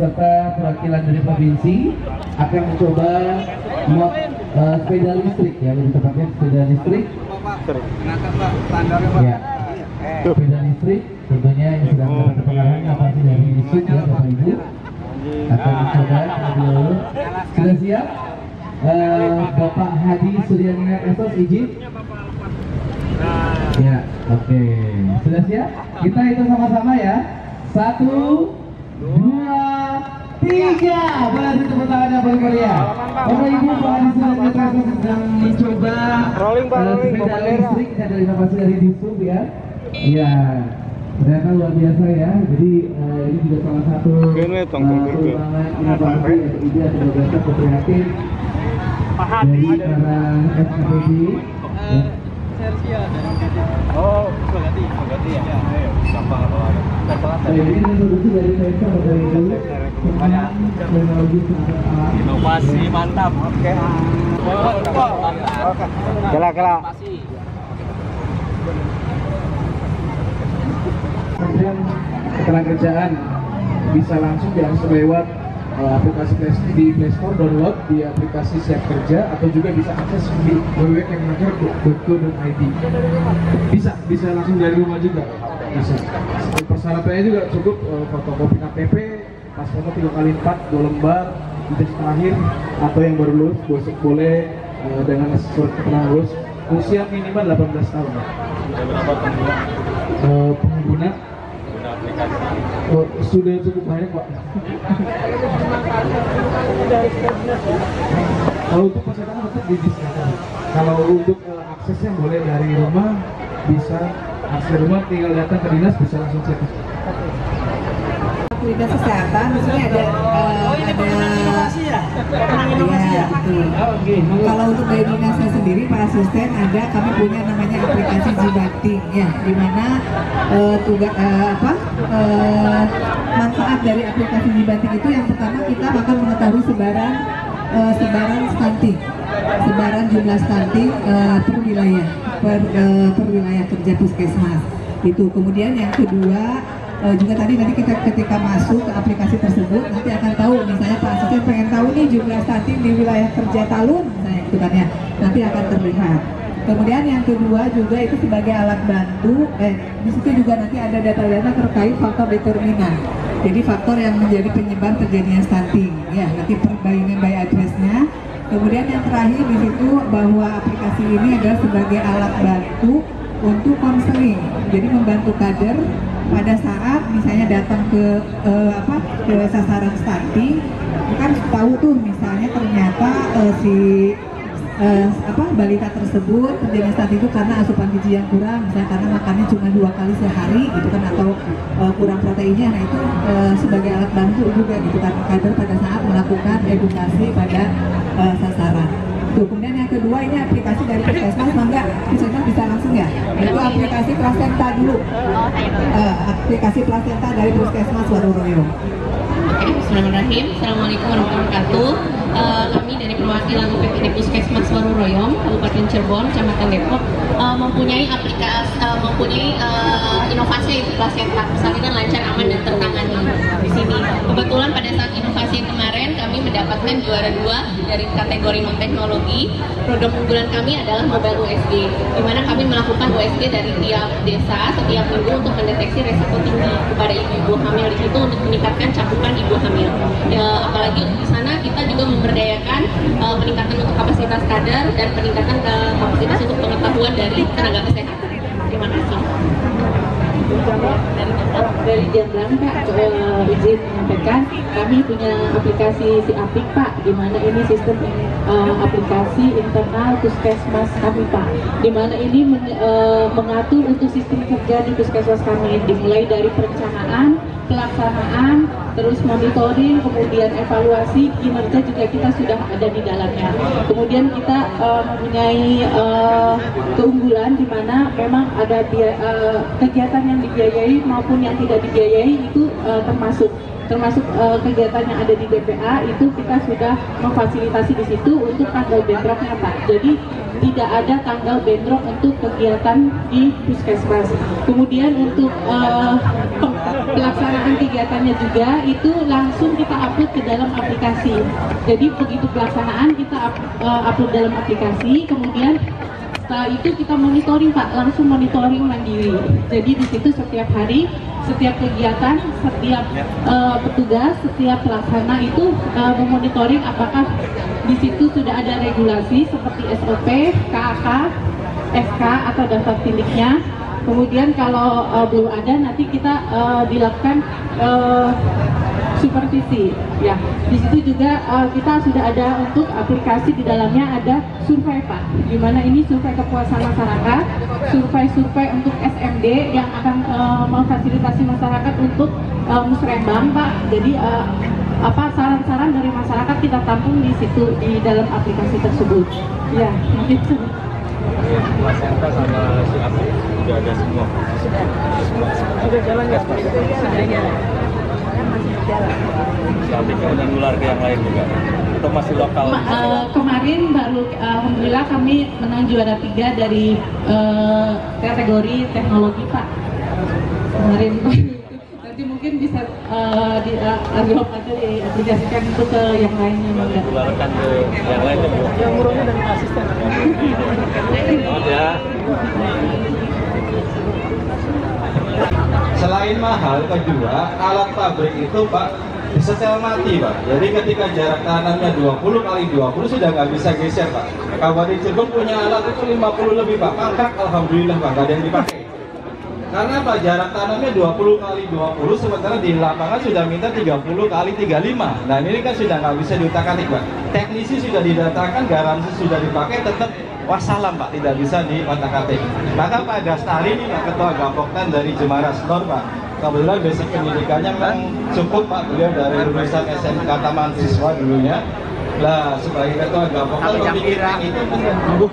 beserta perwakilan dari provinsi akan mencoba sepeda listrik ya, lebih tepatnya sepeda listrik. Ya, sepeda listrik tentunya yang sedang mendapat pengarahan apalagi dari Sub ya Bapak Ibu akan mencoba terlebih dahulu. Sudah siap? Bapak Hadi Suryaniar Esos izin. Ya, oke. Sudah siap? Kita hitung sama-sama ya. 1, 2, 3. Beri tepuk tangan yang paling meriah. Bapak Ibu, Pak Hadi Suryaniar Esos sedang mencoba sepeda listrik dari inovasi dari Disub ya. Iya. Ternyata luar biasa ya. Jadi ini juga salah satu pengembangan inovasi atau ide atau gagasan kreatif dari para FKPD. Oh, ganti ya. Ini introduksi dari mereka dari dulu tentang teknologi alam. Inovasi mantap. Oke. Kela. Kemudian ketenagakerjaan bisa langsung diakses lewat aplikasi di Play Store, download di aplikasi Siap Kerja atau juga bisa akses di www.kemenaker.go.id. Bisa langsung dari rumah juga. Bisa. Persyaratannya juga cukup fotokopi KTP, pas foto 3x4 2 lembar, ijazah terakhir atau yang baru lulus boleh dengan surat keterangan lulus usia minimal 18 tahun. Pengguna sudah cukup banyak Pak. Kalau untuk peserta tetap di discount. Kalau untuk aksesnya boleh dari rumah, bisa akses rumah tinggal datang ke dinas bisa langsung cek. Fasilitas kesehatan, misalnya ada Kalau untuk dari dinasnya sendiri, Pak Asisten kami punya namanya aplikasi Jibating ya, di mana manfaat dari aplikasi Jibating itu yang pertama kita akan mengetahui sebaran stunting, sebaran jumlah stunting per wilayah kerja puskesmas itu. Kemudian yang kedua juga tadi nanti kita ketika masuk ke aplikasi tersebut nanti akan tahu, misalnya Pak Asisten pengen tahu nih jumlah stunting di wilayah kerja Talun, misalnya itu kan ya, nanti akan terlihat. Kemudian yang kedua juga itu sebagai alat bantu, di situ juga nanti ada data-data terkait faktor determinan. Jadi faktor yang menjadi penyebab terjadinya stunting, ya nanti perbaikan by address-nya. Kemudian yang terakhir di situ bahwa aplikasi ini adalah sebagai alat bantu untuk konseling, jadi membantu kader pada saat misalnya datang ke sasaran stunting, kan tahu tuh misalnya ternyata balita tersebut terjadi stunting itu karena asupan gizi yang kurang, misalnya karena makannya cuma 2 kali sehari gitu kan, atau kurang proteinnya. Nah itu sebagai alat bantu juga gitu kan kader pada saat melakukan edukasi pada sasaran. Kemudian yang kedua ini aplikasi dari Puskesmas, Puskesmas bisa langsung ya. Itu aplikasi Plasenta dulu. Aplikasi Plasenta dari Puskesmas Waruroyo. Oke, bismillahirrahmanirrahim. Assalamualaikum warahmatullahi wabarakatuh. Kami dari perwakilan UPPD Puskesmas Waruroyo, Kabupaten Cirebon, Kecamatan Depok, mempunyai inovasi Plasenta, persalinan lancar, aman dan tertangani di sini. Kebetulan pada saat inovasi kemarin kami mendapatkan juara 2 dari kategori non teknologi. Program unggulan kami adalah mobile USG, di mana kami melakukan USG dari tiap desa setiap minggu untuk mendeteksi resiko tinggi kepada ibu-ibu hamil di situ untuk meningkatkan cakupan ibu hamil. Ya, apalagi di sana kita juga memberdayakan peningkatan untuk kapasitas kader dan peningkatan kapasitas untuk pengetahuan dari tenaga kesehatan. Terima kasih. Dari Jamlang Pak, izin menyampaikan kami punya aplikasi si Apik Pak, di mana ini sistem aplikasi internal puskesmas kami Pak, di mana ini mengatur untuk sistem kerja di puskesmas kami, dimulai dari perencanaan, pelaksanaan, terus monitoring, kemudian evaluasi kinerja juga kita sudah ada di dalamnya. Kemudian kita mempunyai keunggulan di mana memang ada kegiatan yang dibiayai maupun yang tidak dibiayai itu termasuk. termasuk kegiatan yang ada di DPA itu kita sudah memfasilitasi di situ untuk tanggal bentroknya Pak. Jadi tidak ada tanggal bentrok untuk kegiatan di puskesmas. Kemudian untuk pelaksanaan kegiatannya juga itu langsung kita upload ke dalam aplikasi. Jadi begitu pelaksanaan kita upload dalam aplikasi, kemudian setelah itu kita monitoring Pak, langsung monitoring mandiri. Jadi di situ setiap hari, setiap kegiatan, setiap petugas, setiap pelaksana itu memonitoring apakah di situ sudah ada regulasi seperti SOP, KAK, FK atau daftar tindiknya. Kemudian kalau belum ada, nanti kita dilakukan supervisi. Ya, di situ juga kita sudah ada untuk aplikasi di dalamnya ada survei Pak, di mana ini survei kepuasan masyarakat, survei untuk SMD yang akan memfasilitasi masyarakat untuk musrembang Pak. Jadi saran-saran dari masyarakat kita tampung di situ di dalam aplikasi tersebut. Ya, gitu. Placenta sama si Apik sudah ada semua. Sudah jalan ya? Sudah jalan. Tapi kemudian nular ke yang lain juga atau masih lokal? Kemarin baru alhamdulillah kami menang juara 3 dari kategori teknologi Pak. Kemarin nanti mungkin bisa diaplikasikan itu ke yang lainnya. Ditularkan ke yang lainnya Bu. Yang murahnya dan asisten. Oh ya. Selain mahal, kedua alat pabrik itu Pak disetel mati Pak. Jadi ketika jarak tanamnya 20 kali 20 sudah nggak bisa geser Pak. Kabupaten Cirebon punya alat itu 50 lebih Pak. Mangkrak alhamdulillah Pak, nggak ada yang dipakai. Karena Pak jarak tanamnya 20 kali 20 sementara di lapangan sudah minta 30 kali 35. Nah ini kan sudah nggak bisa diutak-atik Pak. Teknisi sudah didatakan, garansi sudah dipakai, tetap wassalam Pak, tidak bisa diotak-atik. Maka Pak Dastari ini Pak Ketua Gapoktan dari Jemara Store Pak, kebetulan basic pendidikannya memang cukup Pak, beliau dari lulusan SMK Taman Siswa dulunya. Lah sebagai Ketua Gapoktan memikirkan itu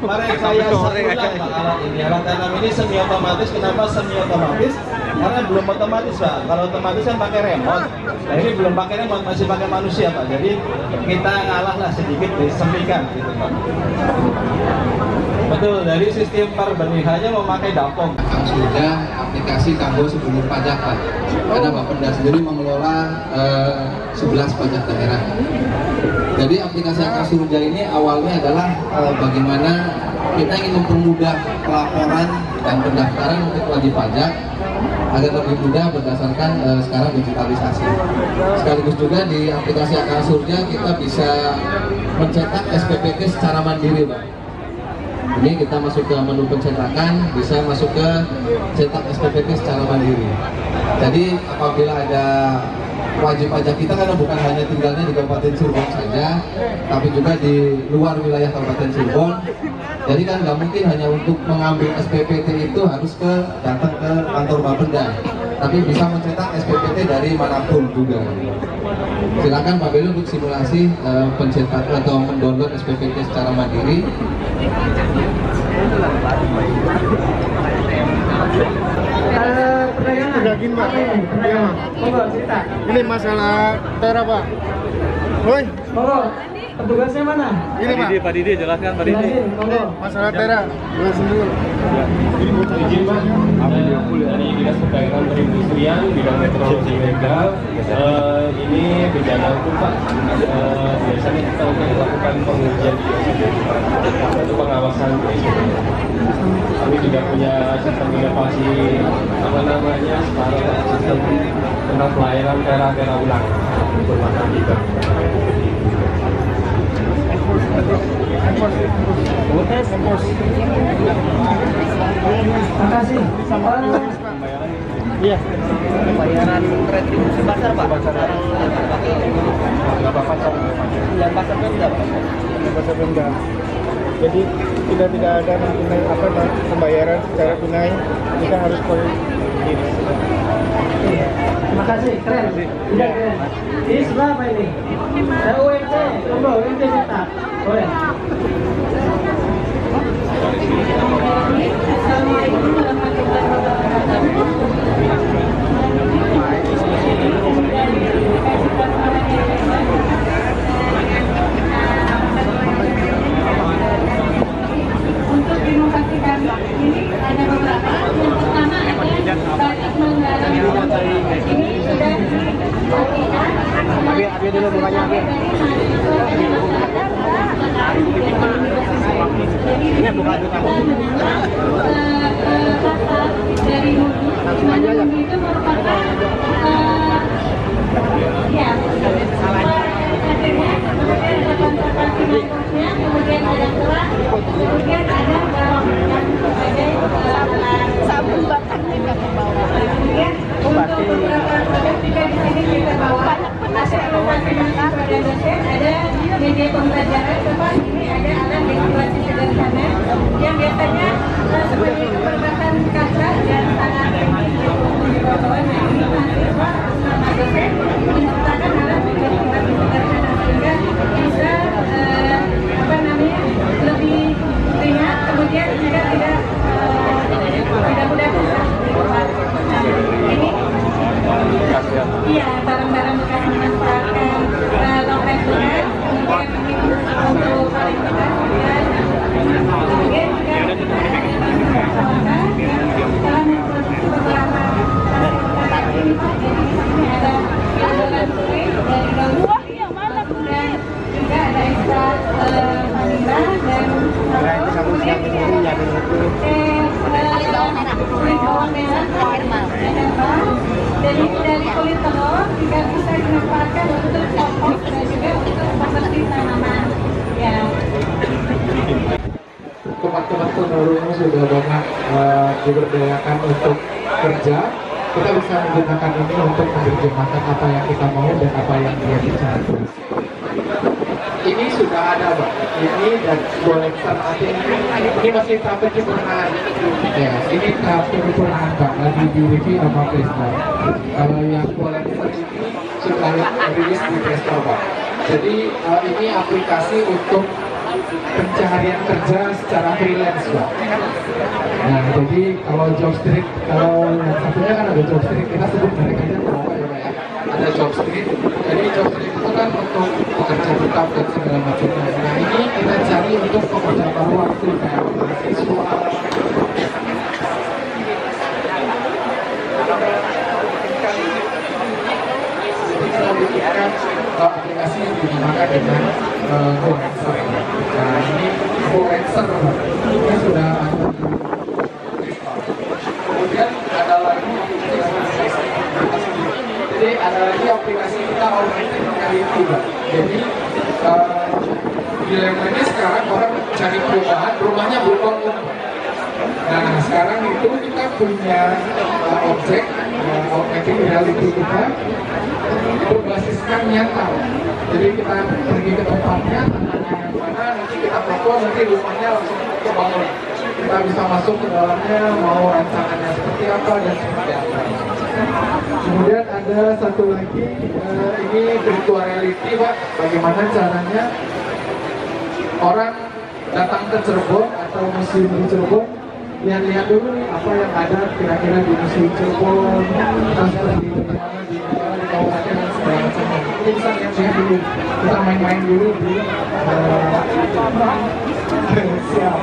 merekayasa ulang Pak alat ini. Alat tanam ini semi otomatis. Kenapa semi otomatis? Karena belum otomatis Pak. Kalau otomatis kan pakai remote. Nah ini belum pakai remote, masih pakai manusia Pak. Jadi kita ngalah lah sedikit, disemikan gitu Pak. Betul, dari sistem perbenihannya memakai Dapong. Sudah aplikasi Kambo sebelum pajak Pak. Karena Bapenda sendiri mengelola 11 pajak daerah. Jadi aplikasi Akar Surga ini awalnya adalah bagaimana kita ingin mempermudah pelaporan dan pendaftaran untuk wajib pajak agar lebih mudah berdasarkan sekarang digitalisasi. Sekaligus juga di aplikasi Akar Surga kita bisa mencetak SPPT secara mandiri Pak. Ini kita masuk ke menu pencetakan, bisa masuk ke cetak SPPT secara mandiri. Jadi apabila ada wajib pajak kita karena bukan hanya tinggalnya di Kabupaten Cirebon saja, tapi juga di luar wilayah Kabupaten Cirebon. Jadi kan nggak mungkin hanya untuk mengambil SPPT itu harus datang ke kantor Bapenda, tapi bisa mencetak SPPT dari manapun juga. Silakan Pak Belu untuk simulasi pencetakan atau mendownload SPPT secara mandiri. Udah gini Pak, ini masalah tera Pak. Woi, petugasnya mana? Ini Pak. Pak Didi jelaskan Pak Didi. Ini masalah tera, jelasin dulu. Izin Pak, dari Dinas Perdagangan Perindustrian bidang metrologi ilegal. Ini bencana hukum Pak. Biasanya kita untuk melakukan pengujian untuk pengawasan. Kami juga punya sistem inovasi sistem tentang pelayanan tera ulang untuk makan kita. Terima kasih. Iya. Pembayaran retribusi pasar Pak. Nggak apa-apa. Yang pasar Pemda Pak. Pasar Pemda. Jadi kita tidak ada pembayaran secara tunai, kita harus diri. Terima kasih, keren. Udah keren. Ini sebelah apa ini? UMT, UMT cetak. Boleh. Abi dulu bukanya Abi. Ini buka dulu kamu. Dari Langsung aja ya. itu merupakan ya akhirnya kemudian ada konservasi lingkungannya, kemudian ada kelas, kemudian ada yang sebagai sabun bakar juga membawa. Kemudian untuk beberapa produk juga di sini kita bawa akselerasi mahasiswa dan dosen, ada media pembelajaran, tempat ini ada alat edukasi sederhana yang biasanya sebagai keterbatasan kata dan sangat dibawa. Nah ini mahasiswa sama dosen menciptakan alat edukasi sederhana sehingga bisa lebih ringan, kemudian juga tidak mudah susah. Ini iya barang-barang bekas memanfaatkan loket bekas, kemudian ini untuk paling bekas, kemudian juga setelah memproduksi beberapa ini ada adonan kue dari daun dan juga ada ekstra vanila dan kemudian ini ada kulit bawang merah dan ini dari kulit telur juga bisa dimanfaatkan untuk kompos dan juga untuk membersih tanaman ya. Teman-teman penerus ini sudah banyak diberdayakan untuk kerja. Kita bisa menggunakan ini untuk menerjemahkan apa yang kita mau dan apa yang dia bicarakan. Ini sudah ada, Pak. Ini dan kolektor ini masih tahap penyempurnaan. Ya, ini tahap penyempurnaan, Pak. Lagi di review sama Presto. Kalau yang kolektor ini sudah rilis di Presto, Pak. Jadi ini aplikasi untuk pencarian kerja secara freelance, Pak. Nah, jadi kalau Jobstreet, kalau yang satunya kan ada Jobstreet, kita sebut mereka aja apa ya, Pak ya? Ada Jobstreet. Jadi Jobstreet itu kan untuk pekerja tetap dan segala macamnya. Nah, ini kita cari untuk pekerja paruh waktu kayak mahasiswa. Kita bikinkan aplikasi yang dinamakan dengan Freelancer. Nah, ini Freelancer ini sudah ada. Kemudian ada lagi, jadi ada lagi aplikasi kita augmented reality, Pak. Jadi dilemanya sekarang orang cari perumahan, rumahnya belum bangun. Nah, sekarang itu kita punya objek augmented reality kita berbasiskan nyata. Jadi kita pergi ke tempatnya, yang mana nanti kita foto, nanti rumahnya langsung kebangun. Kita bisa masuk ke dalamnya, mau rancangannya seperti apa dan seperti apa. Kemudian ada satu lagi, ini virtual reality, Pak. Bagaimana caranya orang datang ke Cirebon atau museum di Cirebon, lihat-lihat dulu nih apa yang ada kira-kira di museum Cirebon, atau di kawasan dan segala macamnya. Kita bisa lihat dulu, kita main-main dulu di siap.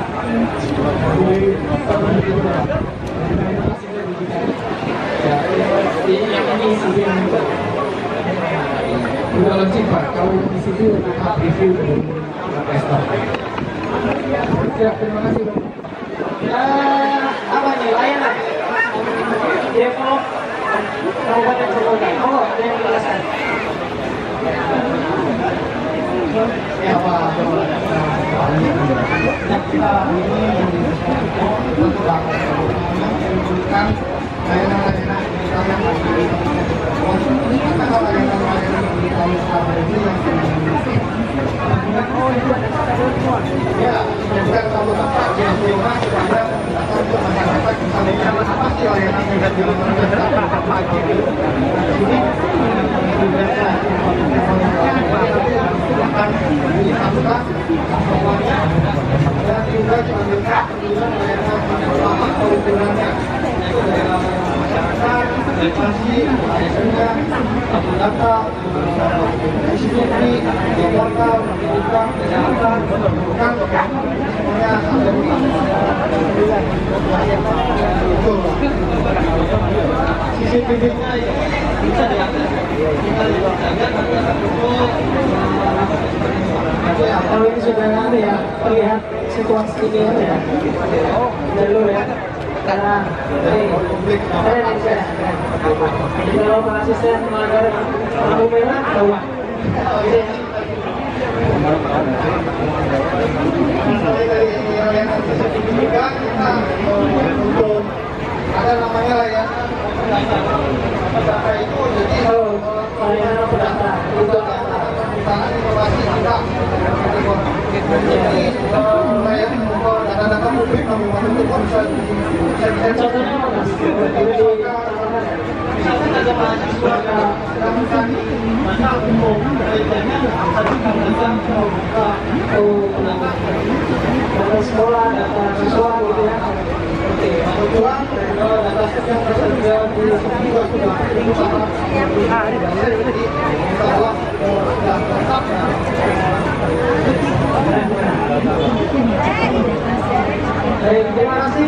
Ini sisi yang udah launching, Pak. Kalau di sini untuk review dari investor. Siap, terima kasih, Pak. Apa nih layanan? Develop Kabupaten Cirebon. Oh, ada yang menjelaskan. Ya, Pak. Kita ini untuk menunjukkan layanan-layanan digital yang ada di karena kalau layanan-layanan digital selama ini yang ya, juga kalau Bapak di rumah sudah ada untuk masyarakat bisa lihat apa sih layanan yang ada di rumah pagi ini akan disatukan semuanya dan juga juga layanan layanan utama keuntungannya itu dari masyarakat, literasi, ASN-nya, satu data, CCTV, portal, pendidikan, kesehatan, pendidikan, semuanya ada di CCTV-nya bisa diakses. Kita juga lihat ada foto. Kalau ini sudah ada ya, terlihat situasi ini ya. Dulu ya, karena keren ini saya. Jadi kalau Pak Asisten melanggar lampu merah, tahu. Juga kita untuk ada namanya layanan pendata itu, jadi layanan pendata untuk informasi kita. Jadi layanan data-data publik memang itu bisa contohnya apa Mas? misalkan ada mahasiswa sedang mencari masa umum kaitannya tadi katakan membuka data sekolah, data siswa gitu ya. Oke, kebetulan data yang tersedia di juga sudah sangat jadi insya Allah sudah lengkap. Baik, terima kasih.